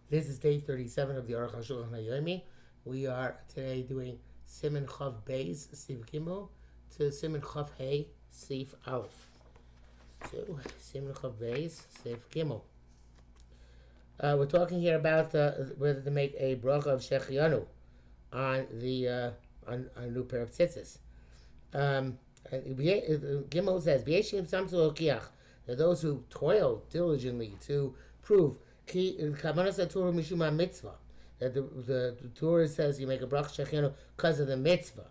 This is day 37 of the Arukh HaShulchan OC. We are today doing Siman Chav Beis, Sif Gimel, to Siman Chav Hey, Sif Aleph. So, Siman Chav Beis, Sif Gimel. We're talking here about whether to make a bracha of Shechianu on on a new pair of tzitzis. Gimel says, "B'yeshim samtu okiach." Those who toil diligently to prove mitzvah. That the Torah says you make a bracha shechianu because of the mitzvah.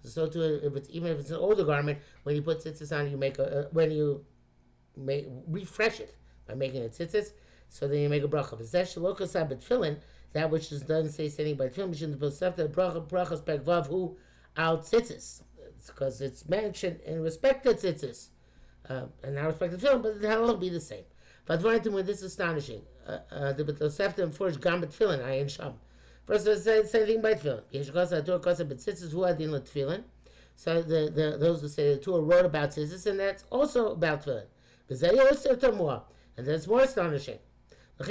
So too, even if it's an older garment, when you put tzitzis on, you make refresh it by making a tzitzis. So then you make a bracha. That which doesn't say anything by tefillin, brachas pegvav hu al tzitzis. It's because it's mentioned in respect to tzitzis. And not respect to tefillin, but the halal will be the same. But when this is astonishing, the Tosefta enforced gam tefillin ayin sham. First, it says the same thing by tefillin. So those who say the Torah wrote about tzitzis, and that's also about tefillin. And that's more astonishing. And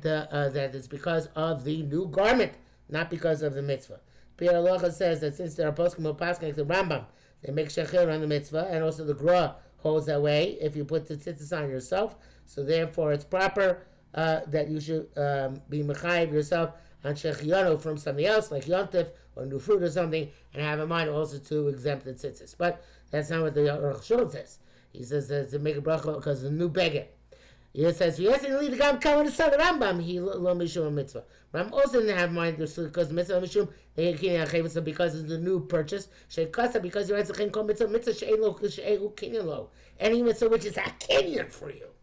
that it's because of the new garment, not because of the mitzvah. Pierre Aloha says that since there are poskim like the Rambam, they make shechir on the mitzvah, and also the Gra holds that way if you put the tzitzis on yourself. So therefore, it's proper that you should be mechayiv yourself on shechianu from something else, like yontif or new fruit or something, and have in mind also to exempt the tzitzis. But that's not what the Arukh HaShulchan says. He says that to make a bracha because of the new beggar. He says, "Yes, and leave the gam kavan to the Rambam. He lo mishum mitzvah. Rambam also didn't have in mind because the mitzvah mishum they kinyan chayvus because it's the new purchase. Sheikasa because you have to call mitzvah she'elu kinyan lo. Any mitzvah which is a kinyan for you,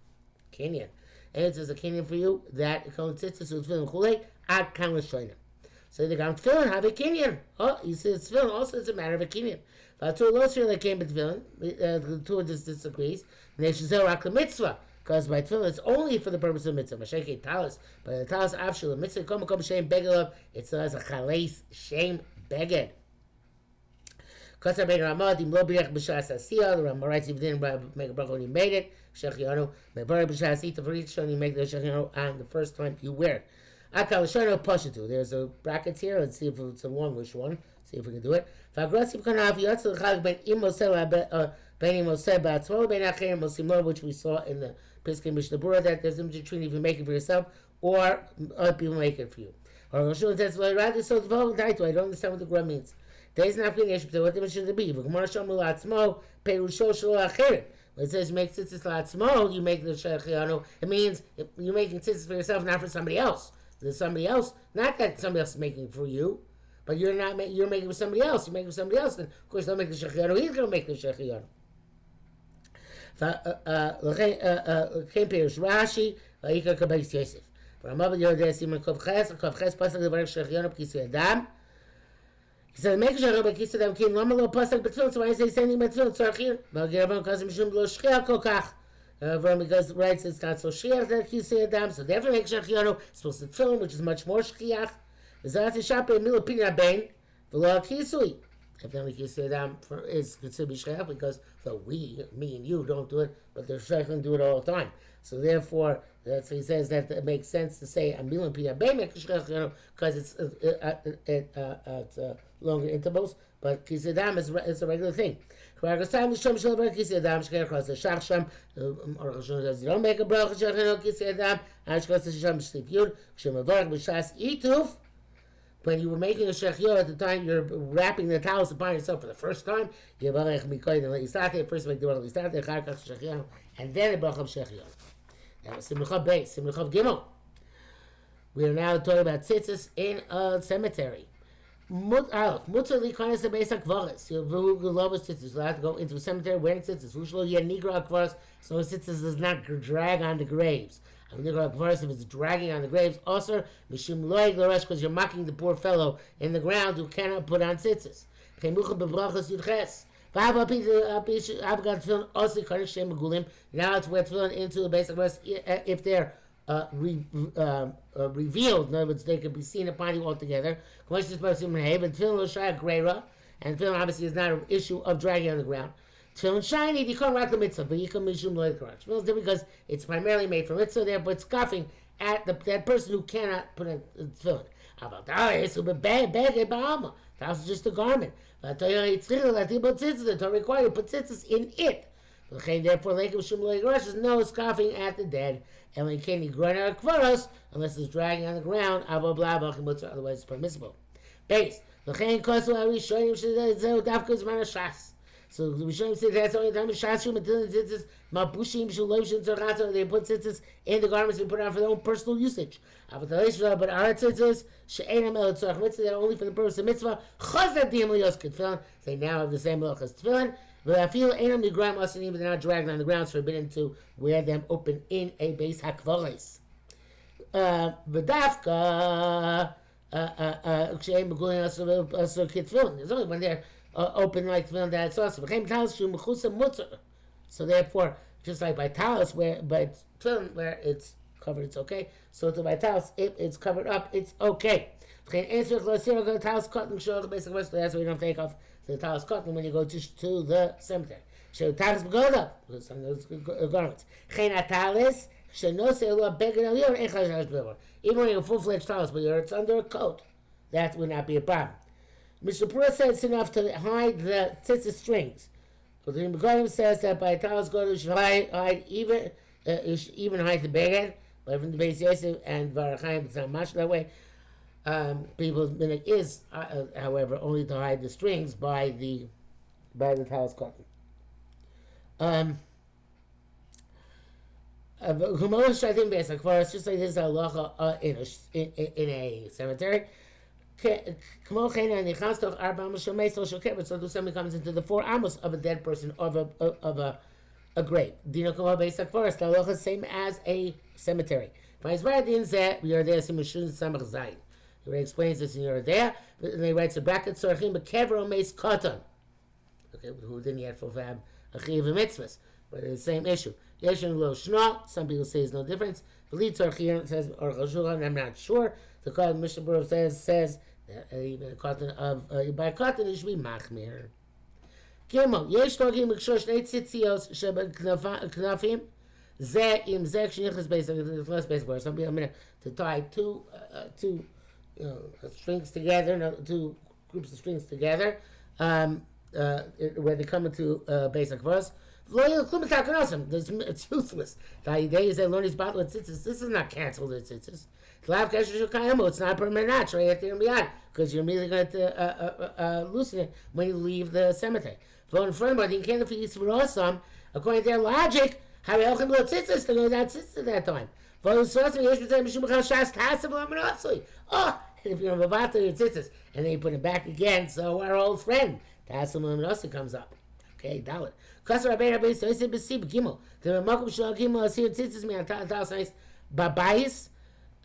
kinyan, and it is a kinyan for you that comes tzitzis with tefillin chulei ad kan l'shoyna. So the gam tefillin have a kinyan. Oh, he says tefillin also is a matter of a kinyan. V'atur lo tefillin came with tefillin. The Torah disagrees. Neishazel rak the mitzvah. Because by tefillin it's only for the purpose of mitzvah. Mashake talis, but the talis afshul mitzvah kom shem beged. It still has a chaleis shem beged. Because Ben Ramah dim lo birech b'shas asiyah. The Ramah writes if you didn't make a bracha when you made it, shechianu mevarech b'shas asiyah for each time you make the shechianu on the first time you wear it. Akal shano pashitu. There's a brackets here. Let's see if it's a longish one. See if we can do it. V'agrasiv kanav yatzel chag ben imosel ben imosel ba'atzmo ben acherim mosimlo, which we saw in the Pesach Mishnah Berurah, that there's a difference between if you make it for yourself or other people make it for you. Or Roshua says, "Well, rather so the vote I don't understand what the Gemara means. There is not going to what the Mishnah should be. V'gemara shamu la'atzmo perusho shelo acherim." When it says make tzitzis la'atzmo, you make the shechianu. It means you're making tzitzis for yourself, not for somebody else. There's somebody else, not that somebody else is making it for you, but you're making it for somebody else. You make it for somebody else, then of course they'll make the shechianu. He's going to make the shechianu. Came Pirish Rashi, Vayikar Kabeis Yosef. Ramav Yodeh Simon Kovches Pasuk Levarech Shechianu B'Kisui Adam. He said, "Make Shechianu B'Kisui Adam Kim Lama Lo Pasuk B'Tefillin." So why is he saying B'Tefillin? Tzarchir. V'Geravam Kazim Mishum Lo Shchiach Kol Kach. Because writes it's not so shchiach that Kisui Adam. So therefore, make Shechianu supposed to Tefillin, which is much more shchiach. V'Zat Yishape Milo Pina Ben V'Lo Kisui. If the only Kisui Adam is considered shchiach because me and you don't do it, but the sheikhim do it all the time. So therefore, that's he says that it makes sense to say a milim pina b'mek because it's longer intervals. But Kisui Adam is a regular thing. You don't make a bracha shechino Kisui Adam. When you were making a shechiah at the time, you're wrapping the towels upon yourself for the first time. You first make the shechiah, and then the bracha of shechiah. That was Simcha Beis, Simcha Gimel. We are now talking about tzitzis in a cemetery. Mutzah likanis a beis hakvaris. You love tzitzis. You have to go into a cemetery wearing tzitzis. Vushlo yenigra hakvaris. So tzitzis does not drag on the graves. If it's dragging on the graves, also mishum loig l'resh, because you're mocking the poor fellow in the ground who cannot put on tzitzis. Now let's wear tefillin into the basic verse if they're revealed. In other words, they can be seen upon you altogether. And tefillin obviously is not an issue of dragging on the ground. Tefillin shiny, you can't rock the mitzvah, but you can mishum loy garage. Tefillin is different because it's primarily made from mitzvah, therefore it's scoffing at that person who cannot put a tefillin. How about that? That's just a garment. The Torah requires you put tzitzis in it. Therefore, there's no scoffing at the dead. And when can you grind out kvaros unless it's dragging on the ground, otherwise it's permissible. Base. So the Rishonim say that's the only time Shashim until tzitzis, Mabushim, Shulovshin, Zorata, they put tzitzis in the garments and put it on for their own personal usage. But our tzitzis, She'enam El Tzorach Mitzvah, they're only for the purpose of mitzvah. Chazad Diyam Liyos Tefillin, they now have the same look as tefillin. But I feel Enam Nigram Asin, even they're not dragged on the ground, it's forbidden to wear them open in a base hakvalis. V'dafka, She'en Begulin Asur Kitfillin. There's only when they're open like tefillin that it's awesome. So therefore, just like by talis, by tefillin where it's covered, it's okay. So to by talis, if it's covered up, it's okay. That's why we don't take off the talis cotton when you go to the cemetery. So talis begoda, because on those garments. Even when you're full-fledged talis, but it's under a coat, that would not be a problem. Mr. Pura said it's enough to hide the tzitzis strings. But the Begodim says that by talis goda you should hide even hide the beged. But from the Beis Yosef and Varachayim, it's not much that way. People's minhag is, however, only to hide the strings by the talis cotton. It's just like this halacha in a cemetery. So somebody comes into the 4 amos of a dead person of a grave. Dino kamo beisak forest. The halacha is same as a cemetery. We are there. He already explains this in Yoreh Deah, and he writes a bracket tzorchim bekever meis katan. Okay, who didn't yet fulfill a chiyuv mitzvahs, but it's the same issue. Yeshin lo shna. Some people say there's no difference. B'li tzorchim says Arukh HaShulchan. I'm not sure. The Katan Mishnah Berurah says that even a cotton of by cotton it should be machmir. Gimel yesh togim mikshor shnei tzitzios sheba knafim ze im ze kshnichas basically. Some people to tie two strings together, 2 groups of strings together, where they come into basic verse. It's useless. The idea is that learn his bottle of tzitzis. This is not canceled at tzitzis. It's not permanent, because you're immediately going to loosen it when you leave the cemetery. According to their logic, how to go without tzitzis at that time. Oh, and if you're a mavato your tzitzis, and then you put it back again, so our old friend Tassim also comes up. Okay, Dalit. Kasser Rabbein Rabbein so he said B'sib Gimel. The Makom Shal Gimel is here tzitzis me on Talis Babayis,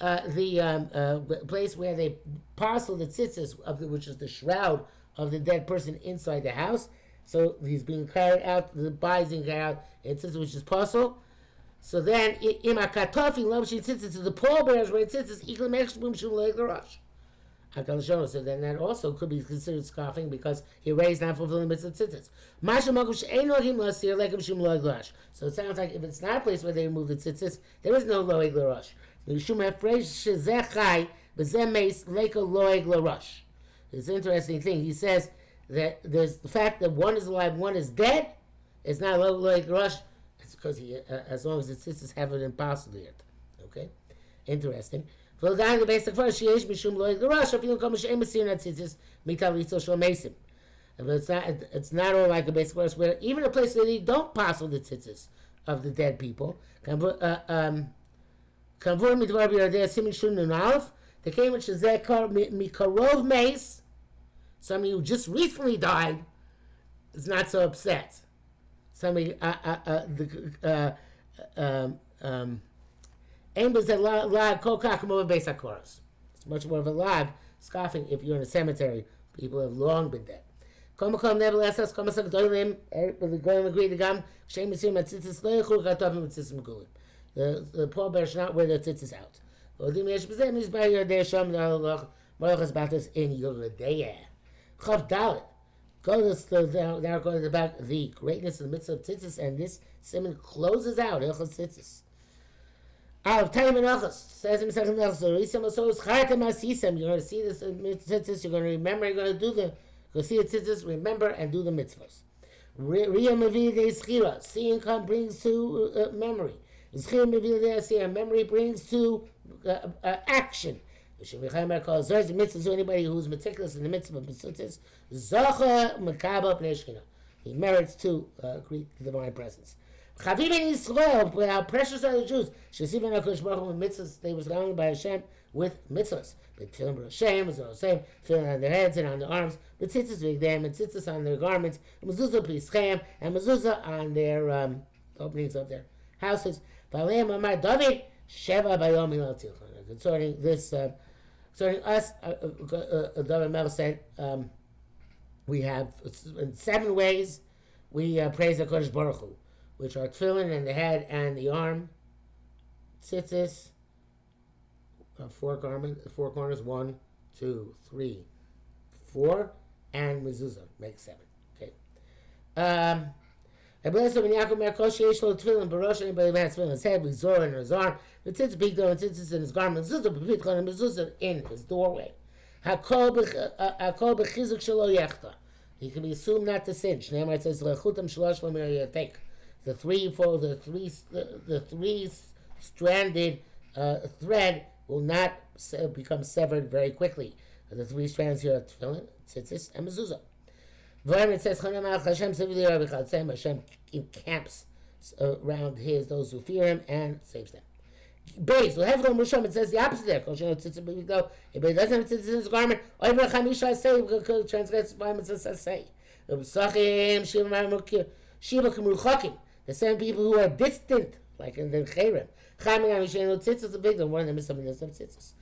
the place where they parcel the tzitzis which is the shroud of the dead person inside the house. So he's being carried out. The body is being carried out in tzitzis which is parcel. So then, imakatofi lovshi tzitzis to the pallbearers where tzitzis equal mechshbum shum leig l'rosh. So then that also could be considered scoffing because he raised not fulfilling mitzvah tzitzis. So it sounds like if it's not a place where they remove the tzitzis, there is no loig l'rosh. It's an interesting thing. He says that there's the fact that one is alive, one is dead. It's not loig l'rosh. It's because he, as long as the tzitzis haven't been parceled yet. Okay, interesting. But it's not all like a basic verse where even a place where they don't parcel the tzitzis of the dead people. The came which is mikarov mace. Somebody who just recently died is not so upset. Somebody it's much more of a lag, scoffing if you're in a cemetery. People have long been dead. Nevertheless, the pallbearer should not wear their tzitzis out. About this in Yoreh Deah. Chav Dalet. Go now going to the back. The greatness of the mitzvah of tzitzis, and this simon closes out Hilchos Tzitzis. Av Taim Menachos says in Second Menachos, you're going to see this tzitzis. You're going to remember. You're going to do the. Go see the tzitzis. Remember and do the mitzvahs. Seeing brings to memory. Memory brings to action. Anybody who's meticulous in the mitzvah of mitzvahs, he merits to greet the divine presence. How precious are the Jews? They was surrounded by Hashem with mitzvahs. Hashem was the same, filling on their heads and on their arms, but tzitzis them and tzitzis on their garments, mezuzah pischem, and mezuzah on their openings of their houses. David Sheva Bayom concerning this, concerning us, David Mel said, we have in 7 ways we praise the Kodesh Baruch Hu, which are tefillin in the head and the arm, tzitzis, 4 corners, 1, 2, 3, 4, and mezuzah makes 7. Okay. I bless him when Yaakov Merkosh Yesh Lo Tefillin Barosh. Anybody who has tefillin in his head, with Zorah in his arm, the tzitzis bigdo and tzitzis in his garment, mezuzah in his doorway. Hakol b'chizuk shelo yechta. He can be assumed not to sin. Shneimar says lechutam shalosh lemir yatek. The three-stranded thread will not become severed very quickly. The 3 strands here are tefillin, tzitzis, and mezuzah. It says Hashem encamps around those who fear him and saves them. Base, it says the opposite there. If he doesn't have tzitzis in his garment, transgress say. The 7 people who are distant, like in the Cherem. Tzitzis, a big one of them is something that's tzitzis.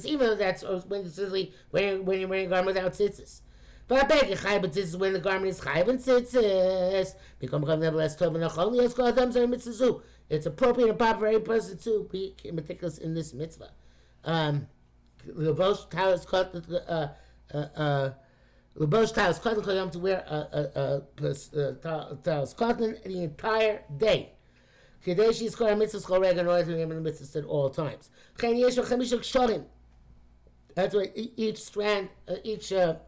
Even though that's when you're wearing a garment without tzitzis. But tzitzis when the garment is chayv and tzitzis. Become nevertheless tov and achol. It's appropriate and proper for every person to be meticulous in this mitzvah. Lebosh talis cotton to wear talis cotton the entire day. Kadesh is called a mitzvah in order to remember the mitzvahs at all times. That's why each strand, each of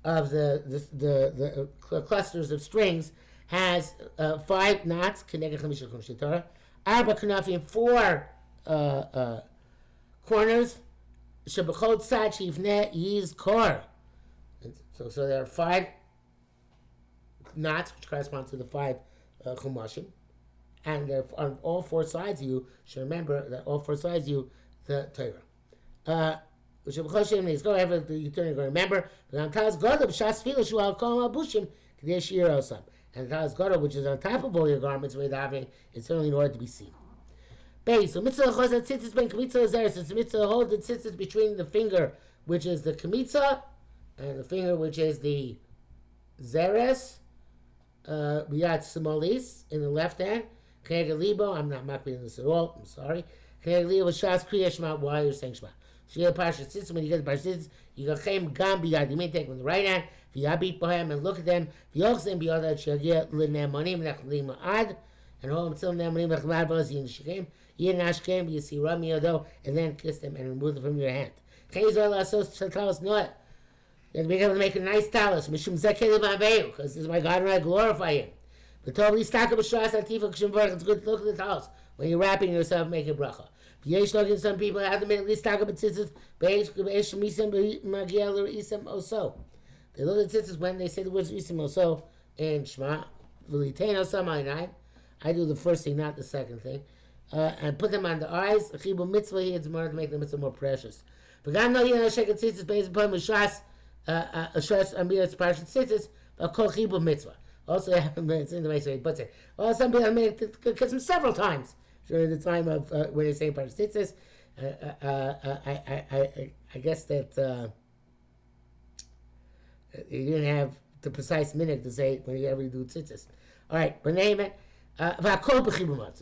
the clusters of strings has 5 knots. Arba kanafim, 4 corners. Shebechol tzad shivneh yiz kor. So there are 5 knots, which correspond to the 5 chumashim, and on all 4 sides of you should remember that all 4 sides of you the Torah. Which you turn and go remember. And Talis Gadol, which is on top of all your garments, it's certainly in order to be seen. Base. So mitzvah chosat tzitzis ben kmitza zeres. It's mitzvah hold the tzitzis between the finger, which is the kmitza, and the finger which is the zeres. Biyat simolis in the left hand. Keneged libo. I'm not makbid in this at all. I'm sorry. Keneged libo shas kriya shema. Why you're saying shema? Shia parsha tzitzis. When you get the parsha tzitzis, you got chem gam biyad. You may take them in the right hand. V'yabit bohem and look at them. V'yochzem biyad shagir l'ne'monim nechlim ad. And hold them till ne'monim nechlad v'oz yin shechem. Yin ashkem yisira miyodo. And then kiss them and remove them from your hand. Chen yizor la'asos tzatalos noah. You have to be able to make a nice talus. Mishum zekeh levaveyu. Because this is my God and I glorify him. But totally stack up a shas atifa k'shem varach. It's good to look at the talus. When you're wrapping yourself, make a bracha. Yesh looking, some people have to at least stack up a tzitzis. Beish misem magiel or isem oso. They look at tzitzis when they say the words isem oso in Shema. V'litein oso ma'inayim. I do the first thing, not the second thing. And put them on the eyes. Chibu mitzvah here, it's more to make the mitzvah more precious. But God no yin sheket tzitzis based upon mishas shas amiras parshat tzitzis. But kol chibu mitzvah. Also, it's in the way so he puts it. Well, some people have made it kiss him several times during the time of when he's saying parshat tzitzis. I guess that he didn't have the precise minute to say when he ever do tzitzis. All right, but name it. So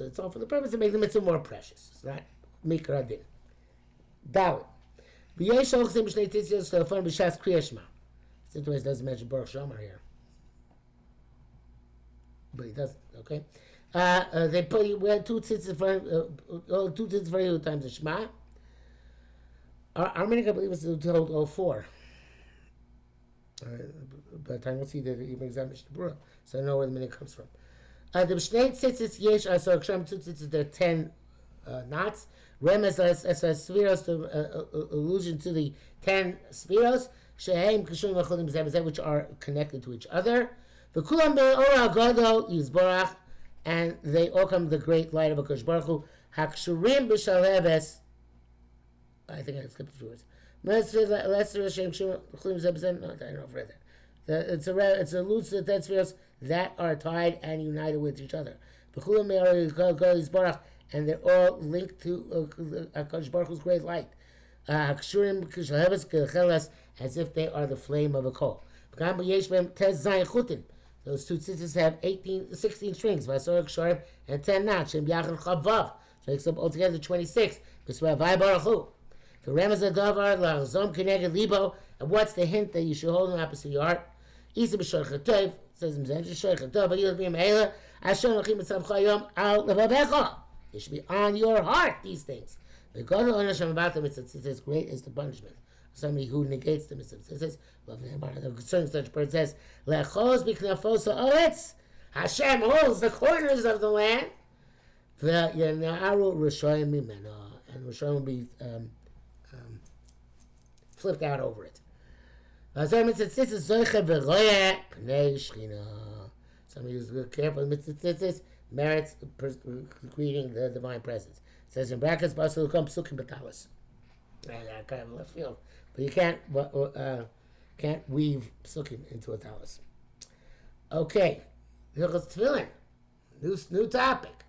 it's all for the purpose of making the mitzvah more precious. It's not mikra din. Dalit. V'yesh olchim b'shnei tzitzis telefon b'shas Kriya Shema. It doesn't mention Baruch Shomer here, but he doesn't. Okay. They put we had two tzitzis for you times the Shema. Our minute, I believe, is told all four. By the time we'll see that he brings out Mishnah Berurah, so I know where the minute comes from. The B'shnei tzitzis yesh asar ksham two tzitzis. There are 10 knots. Remez as sfiros, to allusion to the 10 sfiros. Shehem kishum v'chudim b'zeh which are connected to each other. V'kulam be'ora gadol yizborach, and they all come to the great light of HaKadosh Baruch Hu. Hakshurim b'shaleves. I think I skipped a few words. No, I don't know if I read that. It's a alludes to the 10 spheres that are tied and united with each other. And they're all linked to HaKadosh Baruch Hu's great light. As if they are the flame of a coal. Those two tzitzis have 16 strings, and 10 knots. So makes up altogether 26. The Ramaz Adavar Lachzom Keneged Libo, and what's the hint that you should hold in opposite your heart? Isa b'shoichatov, says in Zen, shoichatov, v'yil b'yim eila, Hashem lachim etzav chayom al levavecha. It should be on your heart, these things. The God of Hashem about the mitzvah, it says, great is the punishment. Somebody who negates the mitzvah, it says, concerning such person says, lechos b'knafos ha'oretz, Hashem holds the corners of the land, v'yana'aru r'shoyim mimena, and r'shoyim will be flipped out over it. Somebody who's careful with mitzvah merits greeting the divine presence. It says in brackets, "Basul come psukim batalis." Kind of left field, but you can't weave psukim into a talis. Okay, tefillin, new topic.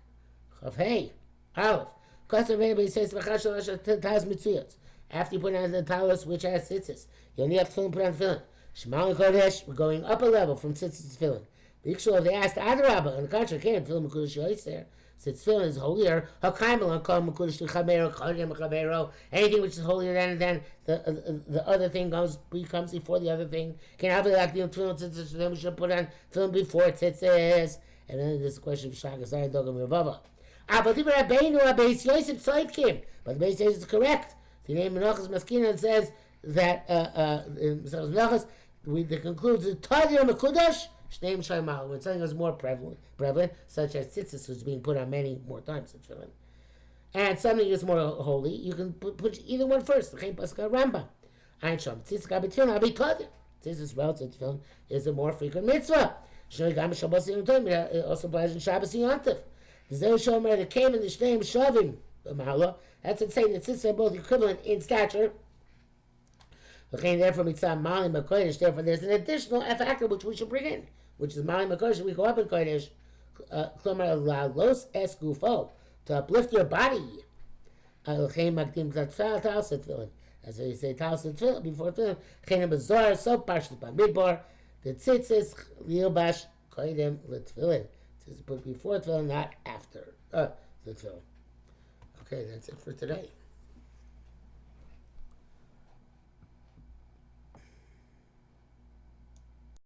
Hey, Aleph. Custom anybody says talis mitzuyot. After you put on the talis which has tzitzis, you only have to put on tefillin. Shema Kodesh, we're going up a level from tzitzis to tefillin. B'ikshul, if they asked Adarabba, on the contrary, can't tefillin mekudesh yoyis there. Since tefillin is holier, hakaimal kol mekudesh lechavero, chodem lechavero, anything which is holier than the other thing becomes before the other thing. Can't have it like the tefillin tzitzis, then we should put on tefillin before tzitzis. And then there's the question of Shagas Zayin Dogam Ravava. But the Beis Yosef Tzayitkim, but the Beis Yosef is correct. The name Menachos Maskinan says that in Menachos, that concludes the Tadir Mekudash Shneim Shaimal, when something is more prevalent, such as tzitzis, which is being put on many more times in tefillin, and something is more holy, you can put either one first. The Chaim Pascha Rambam, Ein Sham Tzitzis Gabitfillin Abi Tadir. Tzitzis relative to tefillin is a more frequent mitzvah. Shnei Gam Shabbos Yom Tov, it also applies in Shabbos Yom Tov. The Zeh Shomer that came in the Shneim Shavim Mahala. That's to say that tzitzis are both equivalent in stature. Therefore, therefore, there's an additional factor which we should bring in, which is Mali Makodesh. We go up in Kodesh, to uplift your body. As they say, before tefillin, so parshas b'midbar, the tzitzis lilbash koydem l'tefillin. Tzitzis put before tefillin, not after the tefillin. Okay, that's it for today.